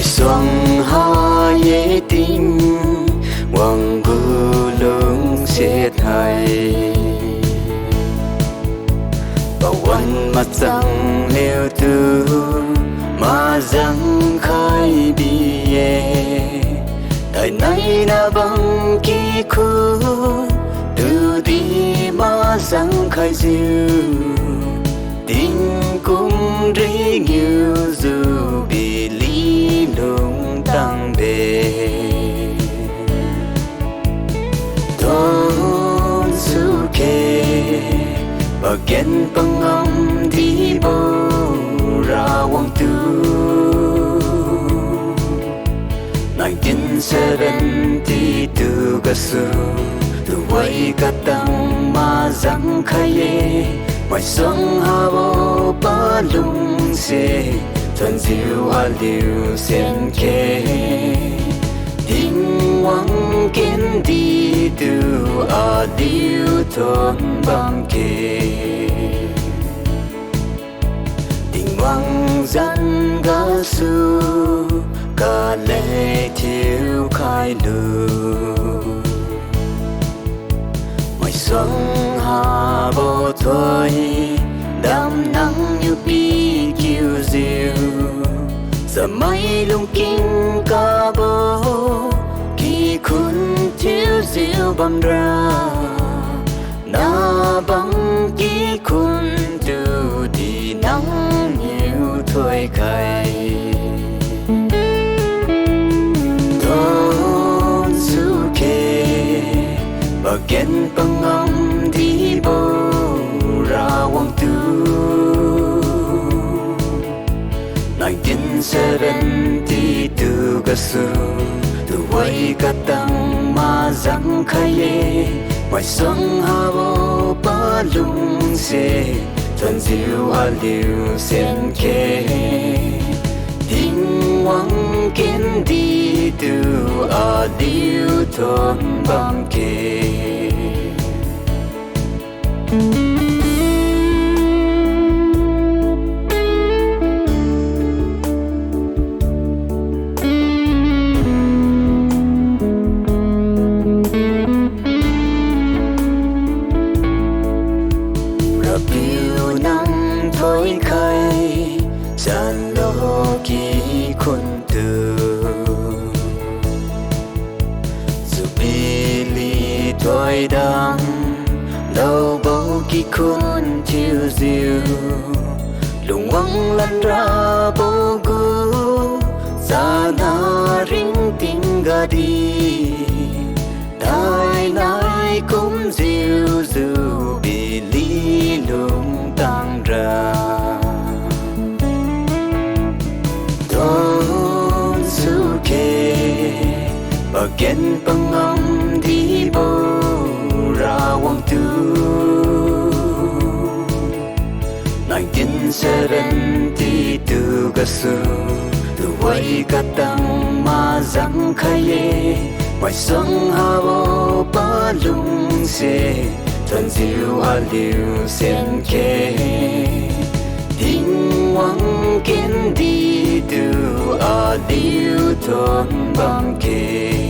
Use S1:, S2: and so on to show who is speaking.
S1: xuân ha dễ tin hoàng gu lung xiết hay bảoวันmặt rằng liêu tư mà rằng khai bìa tại nay na bằng kỳ khu từ đi mà rằng khai diệu tình cũng rỉ nhiều dù bị lý lung tăng bề Thonsu kê và kén bằng âm đi bầu ra hoàng tu 1972 gasu tu wai katang ma zang khaye mai song ha bo pa lung se thân diệu a liu sen ke tình wang kiến đi tu a liu thon bang ke tình wang zan gasu kalek thiu khai lu mai xuân hà vô thôi đám nắng như bi kiêu diêu giờ mây lung kinh ca bố kỳ khôn thiếu diêu bầm ra na băng kỳ khôn từ đi nắng nhiều thôi cay Thonsu kê và kén bằng âm đi bầu ra hoàng tu 1972 gasu tu wai katang ma zang khaye mai song ha bo pa lung se thân diệu a liu sen ke tình wang kiến đi tu a liu thon bang ke Rabiu nắng thối khai gian lo kỳ khôn từ Jubilee thối đang đâu bầu kỳ khôn chiều diệu lùng quăng lăn ra bầu gu ra na ring tình ga đi đại nai cũng diệu dù bị lý lung tăng ra Thonsu kê và kén bằng âm đi bầu ra hoàng tu 1972 gasu tu wai katang ma zang khaye mai song ha bo pa lung se thân diệu a liu sen ke tình wang kiến đi tu a liu thon bang ke